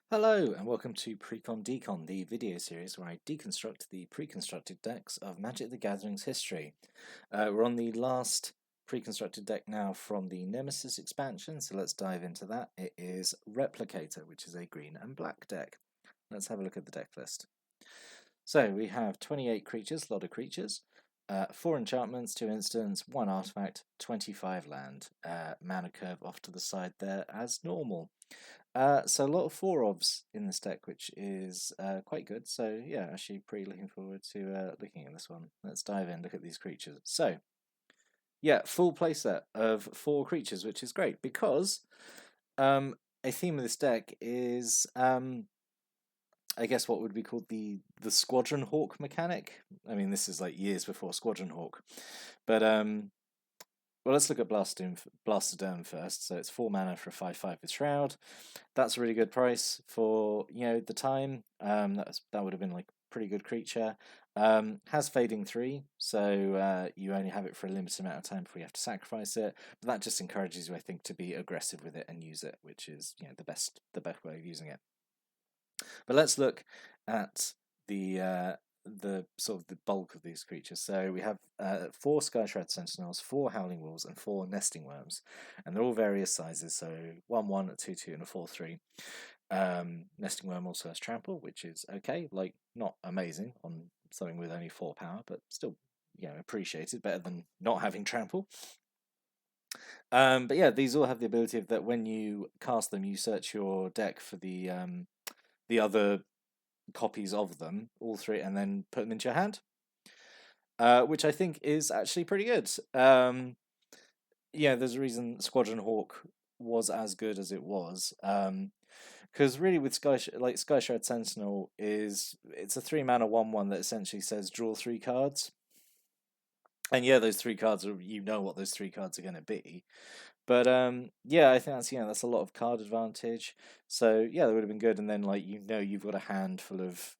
Hello and welcome to Precon Decon, the video series where I deconstruct the pre-constructed decks of Magic the Gathering's history. We're on the last pre-constructed deck now from the Nemesis expansion, so let's dive into that. It is Replicator, which is a green and black deck. Let's have a look at the deck list. So we have 28 creatures, a lot of creatures, 4 enchantments, 2 instants, 1 artifact, 25 land. Mana curve off to the side there as normal. So a lot of 4-ofs in this deck, which is quite good. So yeah, actually pretty looking forward to looking at this one. Let's dive in, look at these creatures. So yeah, full playset of 4 creatures, which is great because a theme of this deck is I guess what would be called the Squadron Hawk mechanic. I mean, this is like years before Squadron Hawk, but well, let's look at Blastoderm first. So it's 4 mana for a 5/5 with Shroud. That's a really good price for the time. That would have been like a pretty good creature. Has Fading 3, so you only have it for a limited amount of time before you have to sacrifice it. But that just encourages you, I think, to be aggressive with it and use it, which is the best way of using it. But let's look at the sort of the bulk of these creatures. So we have 4 Skyshroud Sentinels, 4 Howling Wolves, and 4 Nesting Worms, and they're all various sizes. So 1/1, a 2/2, and a 4/3. Nesting Worm also has Trample, which is okay, like not amazing on something with only 4 power, but still appreciated, better than not having Trample. But yeah, these all have the ability of that when you cast them, you search your deck for the other copies of them, all 3, and then put them into your hand, which I think is actually pretty good. Yeah, there's a reason Squadron Hawk was as good as it was, because really with Skyshroud Sentinel it's a 3 mana 1/1 that essentially says draw 3 cards, and yeah, those 3 cards are what those 3 cards are going to be. But yeah, I think that's a lot of card advantage. So yeah, that would have been good. And then you've got a hand full of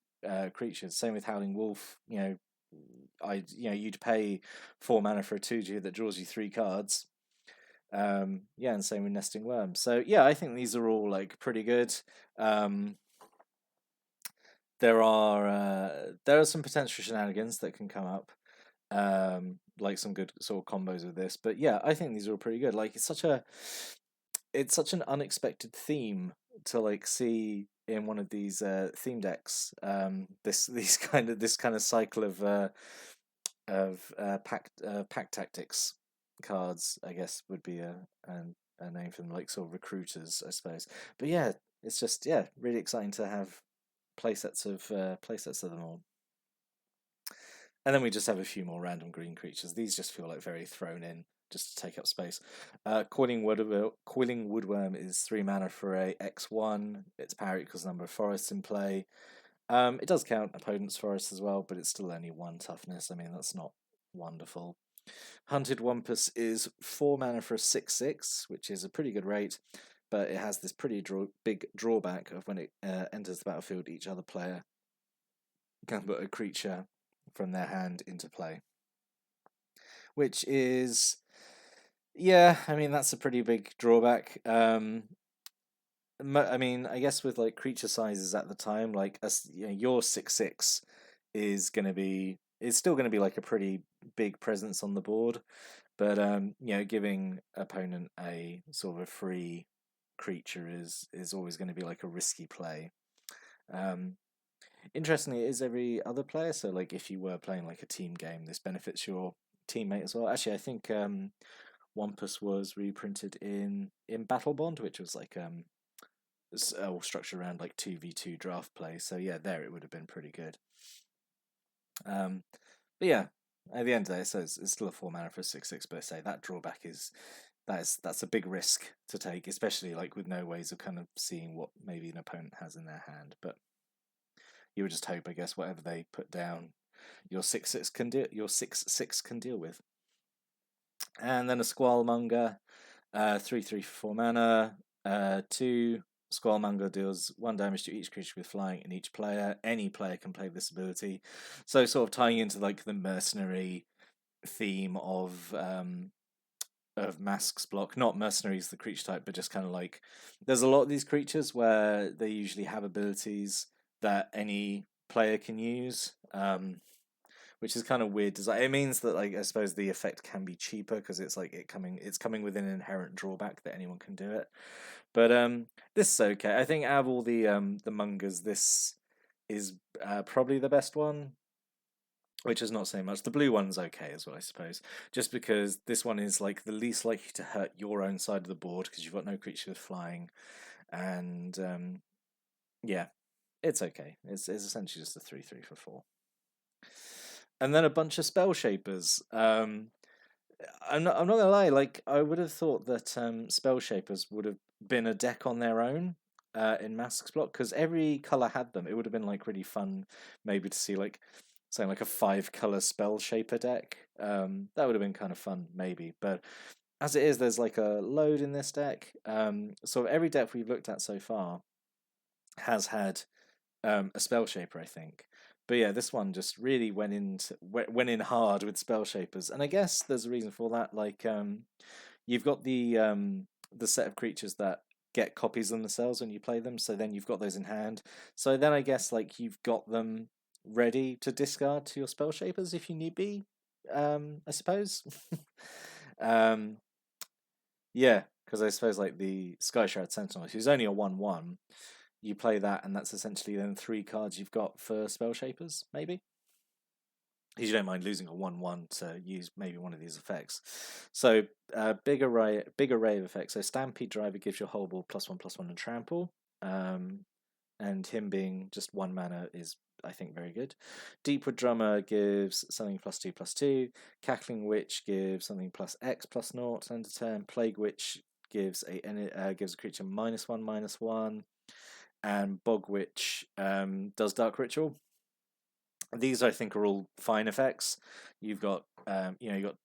creatures. Same with Howling Wolf. You'd pay 4 mana for a 2/2 that draws you 3 cards. Yeah, and same with Nesting Worm. So yeah, I think these are all like pretty good. There are some potential shenanigans that can come up. Like some good sort of combos with this, but yeah, I think these are all pretty good. Like it's such an unexpected theme to like see in one of these theme decks. This kind of cycle of pack tactics cards, I guess, would be a name for them, like sort of recruiters, I suppose. But yeah, it's just really exciting to have playsets of them all. And then we just have a few more random green creatures. These just feel like very thrown in just to take up space. Coiling Woodworm is 3 mana for a X1. Its power equals the number of forests in play. It does count opponent's forests as well, but it's still only 1 toughness. I mean, that's not wonderful. Hunted Wumpus is 4 mana for a 6/6, which is a pretty good rate, but it has this pretty big drawback of when it enters the battlefield, each other player can put a creature from their hand into play, which is I mean that's a pretty big drawback. I mean, I guess with like creature sizes at the time, like your 6/6 is still going to be like a pretty big presence on the board, but giving opponent a sort of a free creature is always going to be like a risky play. Interestingly, it is every other player. So, like, if you were playing like a team game, this benefits your teammate as well. Actually, I think Wampus was reprinted in Battle Bond, which was like all structured around like 2v2 draft play. So yeah, there it would have been pretty good. But yeah, at the end of the day, so it's still a 4 mana for a 6/6. But I say that drawback that's a big risk to take, especially like with no ways of kind of seeing what maybe an opponent has in their hand. But you would just hope, I guess, whatever they put down, your 6/6 can deal with. And then a Squallmonger, 3/3 for 4 mana. 2 Squallmonger deals 1 damage to each creature with flying, and each player, any player, can play this ability. So sort of tying into like the mercenary theme of of Masks block, not mercenaries, the creature type, but just kind of like there's a lot of these creatures where they usually have abilities that any player can use, which is kind of weird design. It means that like I suppose the effect can be cheaper because it's like it's coming with an inherent drawback that anyone can do it. But this is okay. I think out of all the Mungers, this is probably the best one, which is not saying much. The blue one's okay as well, I suppose, just because this one is like the least likely to hurt your own side of the board because you've got no creatures flying, and yeah, it's okay. It's essentially just a 3/3 for 4, and then a bunch of spell shapers. I'm not gonna lie. Like I would have thought that spell shapers would have been a deck on their own in Masks block because every color had them. It would have been like really fun, maybe to see like saying like a 5-color spell shaper deck. That would have been kind of fun, maybe. But as it is, there's like a load in this deck. So every deck we've looked at so far has had a spell shaper, I think. But yeah, this one just really went in hard with spell shapers, and I guess there's a reason for that. Like, you've got the set of creatures that get copies of themselves when you play them, so then you've got those in hand. So then I guess like you've got them ready to discard to your spell shapers if you need be. I suppose. um, yeah, because I suppose like the Sky Shroud Sentinel, who's only a 1/1, you play that, and that's essentially then 3 cards you've got for spell shapers, maybe. Because you don't mind losing a 1/1 to use maybe one of these effects. So big array of effects. So Stampede Driver gives your whole board +1/+1 and trample. And him being just 1 mana is, I think, very good. Deepwood Drummer gives something +2/+2. Cackling Witch gives something +X+0 end of turn. Plague Witch gives gives a creature -1/-1. And Bog Witch does Dark Ritual. These, I think, are all fine effects. You've got you've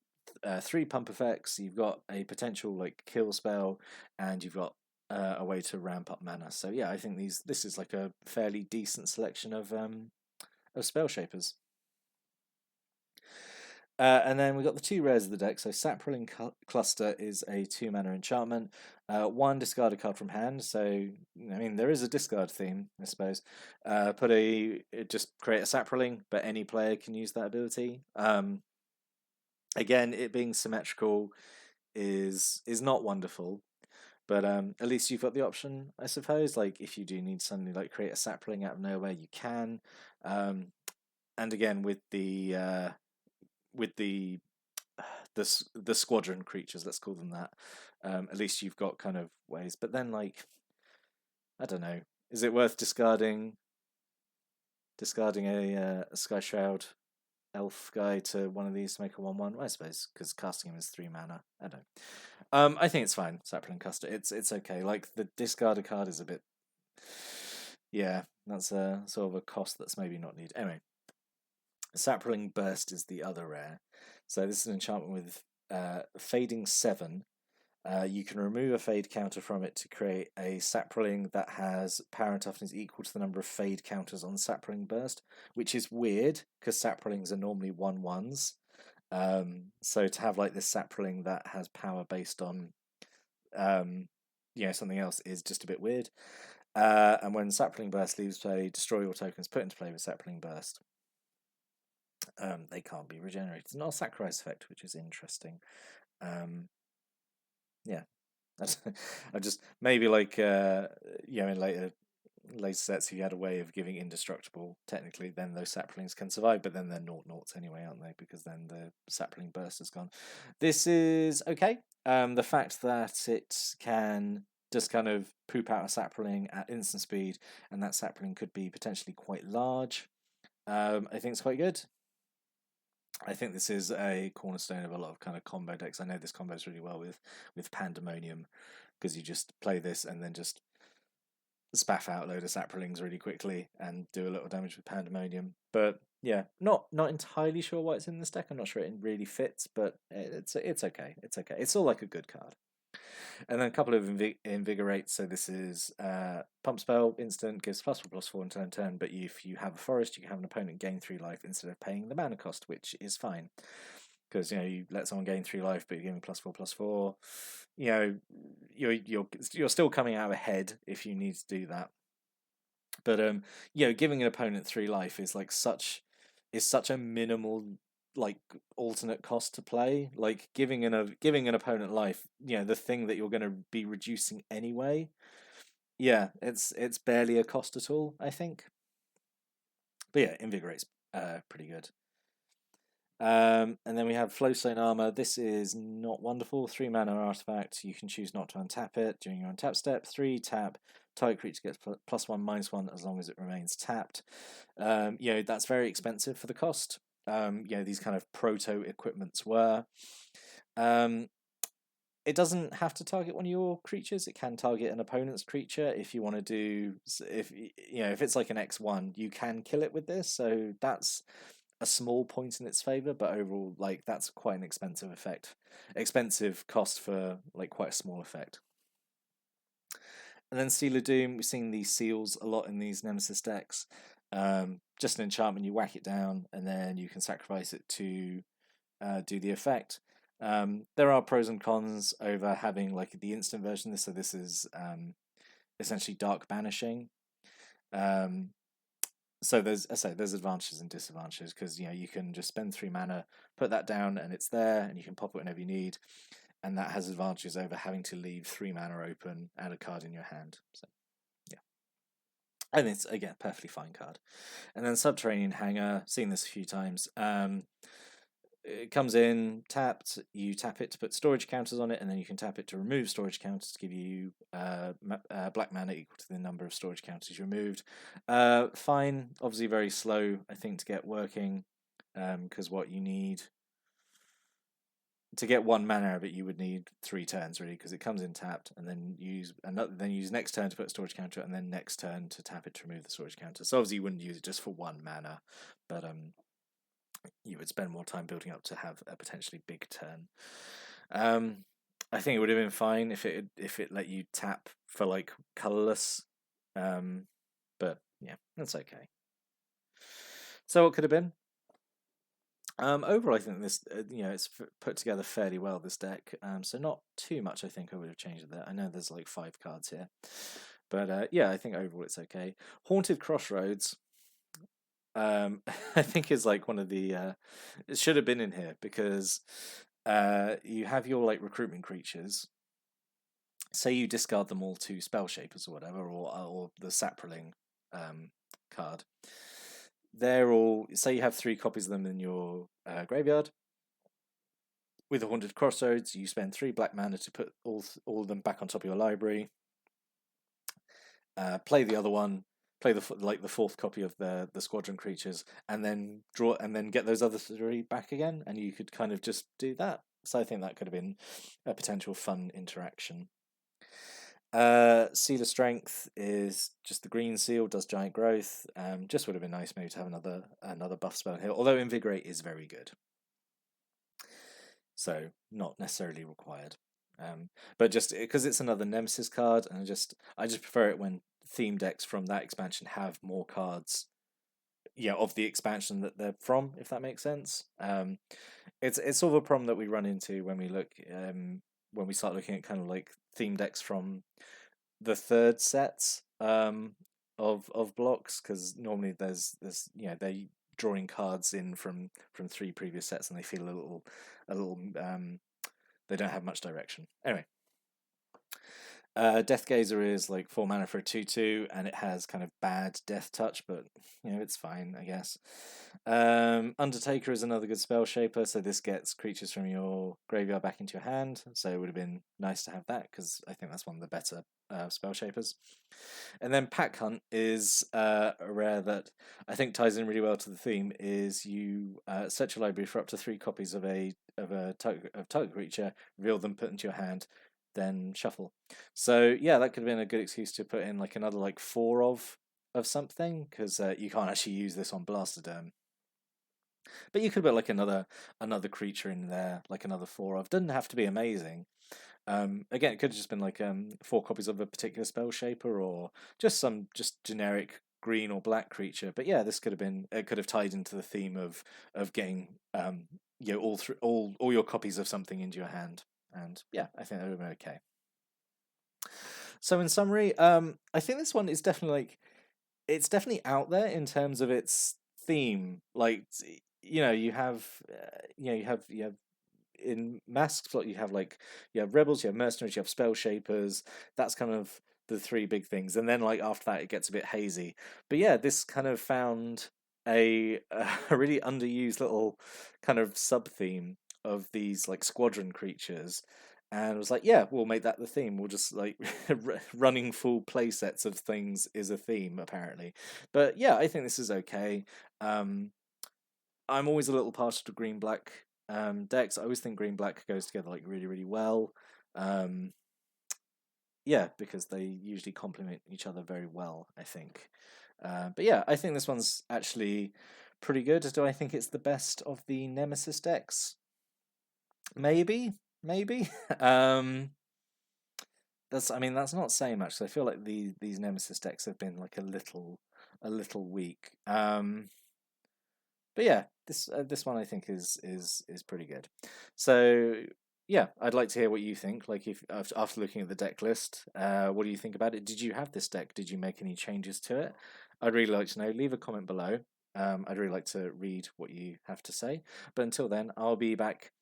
got 3 pump effects. You've got a potential like kill spell, and you've got a way to ramp up mana. So yeah, I think this is like a fairly decent selection of spell shapers. And then we've got the 2 rares of the deck. So Sapling Cluster is a 2-mana enchantment. 1 discard a card from hand. So I mean there is a discard theme, I suppose. Just create a Sapling, but any player can use that ability. Again, it being symmetrical is not wonderful, but at least you've got the option, I suppose. Like if you do need suddenly like create a Sapling out of nowhere, you can. And again with the the squadron creatures, let's call them that. At least you've got kind of ways. But then, like, I don't know, is it worth discarding a Sky Shroud elf guy to one of these to make a 1/1? I suppose because casting him is 3 mana. I don't know. I think it's fine. Sapling Custer, it's okay. Like the discarded card is a bit, yeah, that's a sort of a cost that's maybe not needed. Anyway, Sapling Burst is the other rare. So this is an enchantment with Fading 7. You can remove a fade counter from it to create a Sapling that has power and toughness equal to the number of fade counters on Sapling Burst, which is weird because Saplings are normally 1/1s. So to have like this Sapling that has power based on something else is just a bit weird. And when Sapling Burst leaves play, destroy all tokens put into play with Sapling Burst. They can't be regenerated. It's not a sacrifice effect, which is interesting. Yeah, I just maybe like in later sets, if you had a way of giving indestructible, technically, then those saplings can survive. But then they're noughts anyway, aren't they? Because then the sapling burst is gone. This is okay. The fact that it can just kind of poop out a sapling at instant speed, and that sapling could be potentially quite large. I think it's quite good. I think this is a cornerstone of a lot of kind of combo decks. I know this combos really well with Pandemonium because you just play this and then just spaff out a load of saplings really quickly and do a little damage with Pandemonium. But yeah, not entirely sure why it's in this deck. I'm not sure it really fits, but it's okay. It's okay. It's all like a good card. And then a couple of invigorate. So this is pump spell instant, gives +4/+4 until end turn. But if you have a forest, you can have an opponent gain 3 life instead of paying the mana cost, which is fine. because you let someone gain 3 life, but you're giving +4/+4. You're still coming out ahead if you need to do that. But giving an opponent 3 life is like such a minimal like alternate cost to play. Like giving an opponent life, the thing that you're going to be reducing anyway. Yeah, it's barely a cost at all, I think. But yeah, Invigorate's pretty good. And then we have Flowstone Armor. This is not wonderful. 3 mana artifact. You can choose not to untap it during your untap step. 3 tap. Target creature gets +1/-1 as long as it remains tapped. That's very expensive for the cost. These kind of proto equipments were. It doesn't have to target one of your creatures. It can target an opponent's creature if you want to do. If it's like an X1, you can kill it with this. So that's a small point in its favor, but overall, like that's quite an expensive cost for like quite a small effect. And then Seal of Doom, we're seeing these seals a lot in these Nemesis decks. Just an enchantment, you whack it down, and then you can sacrifice it to do the effect. There are pros and cons over having like the instant version of this. So this is essentially dark banishing. So there's advantages and disadvantages because you can just spend 3 mana, put that down, and it's there, and you can pop it whenever you need, and that has advantages over having to leave 3 mana open and a card in your hand. So yeah, and it's again perfectly fine card. And then Subterranean Hangar, seen this a few times. It comes in tapped. You tap it to put storage counters on it, and then you can tap it to remove storage counters to give you black mana equal to the number of storage counters you removed. Fine, obviously very slow, I think, to get working, because what you need to get 1 mana out of it, you would need 3 turns really, because it comes in tapped, and then use next turn to put a storage counter, and then next turn to tap it to remove the storage counter. So obviously you wouldn't use it just for 1 mana, but you would spend more time building up to have a potentially big turn. I think it would have been fine if it let you tap for like colorless, but yeah, that's okay. So what could have been? Overall, I think this it's put together fairly well, this deck. So not too much I think I would have changed there. I know there's like 5 cards here, but yeah, I think overall it's okay. Haunted Crossroads. I think is like one of the it should have been in here because you have your like recruitment creatures. Say you discard them all to Spell Shapers or whatever, or the Saproling card. They're all, say you have 3 copies of them in your graveyard. With the Haunted Crossroads, you spend 3 black mana to put all of them back on top of your library. Play the other one. Play the 4th copy of the squadron creatures, and then draw, and then get those other 3 back again, and you could kind of just do that. So I think that could have been a potential fun interaction. Seal of Strength is just the green seal, does giant growth. Just would have been nice maybe to have another buff spell here. Although Invigorate is very good, so not necessarily required. But just because it's another Nemesis card, and I just prefer it when theme decks from that expansion have more cards, of the expansion that they're from, if that makes sense. It's sort of a problem that we run into when we look when we start looking at kind of like theme decks from the 3rd sets of blocks, because normally there's they drawing cards in from 3 previous sets, and they feel a little they don't have much direction. Anyway, Deathgazer is like 4 mana for a 2/2, and it has kind of bad death touch, but it's fine, I guess. Undertaker is another good spell shaper, so this gets creatures from your graveyard back into your hand, so it would have been nice to have that, because I think that's one of the better spell shapers. And then Pack Hunt is a rare that I think ties in really well to the theme. Is you search your library for up to 3 copies of target creature, reveal them, put into your hand, then shuffle. So yeah, that could have been a good excuse to put in like another like 4 of something, because you can't actually use this on Blastoderm. But you could put like another creature in there, like another 4 of. Doesn't have to be amazing. Again, it could have just been like 4 copies of a particular spell shaper, or just some generic green or black creature. But yeah, this could have tied into the theme of getting all your copies of something into your hand. And yeah, I think that would be okay. So in summary, I think this one is definitely it's definitely out there in terms of its theme. Like, you have you have in Mask Plot, you have rebels, you have mercenaries, you have spell shapers. That's kind of the three big things, and then like after that it gets a bit hazy. But yeah, this kind of found a really underused little kind of sub theme of these like squadron creatures, and was like, yeah, we'll make that the theme. We'll just like running full play sets of things is a theme apparently. But yeah, I think this is okay. um I'm always a little partial to green black decks. I always think green black goes together like really, really well. Um, yeah, because they usually complement each other very well, I think. But yeah, I think this one's actually pretty good. Do I think it's the best of the Nemesis decks? Maybe, maybe. That's not saying much. 'Cause I feel like these Nemesis decks have been like a little weak. But yeah, this one I think is pretty good. So yeah, I'd like to hear what you think. Like, if after looking at the deck list, what do you think about it? Did you have this deck? Did you make any changes to it? I'd really like to know. Leave a comment below. I'd really like to read what you have to say. But until then, I'll be back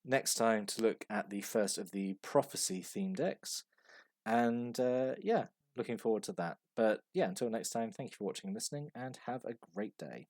next time to look at the first of the prophecy theme decks. And yeah, looking forward to that. But yeah, until next time, thank you for watching and listening, and have a great day.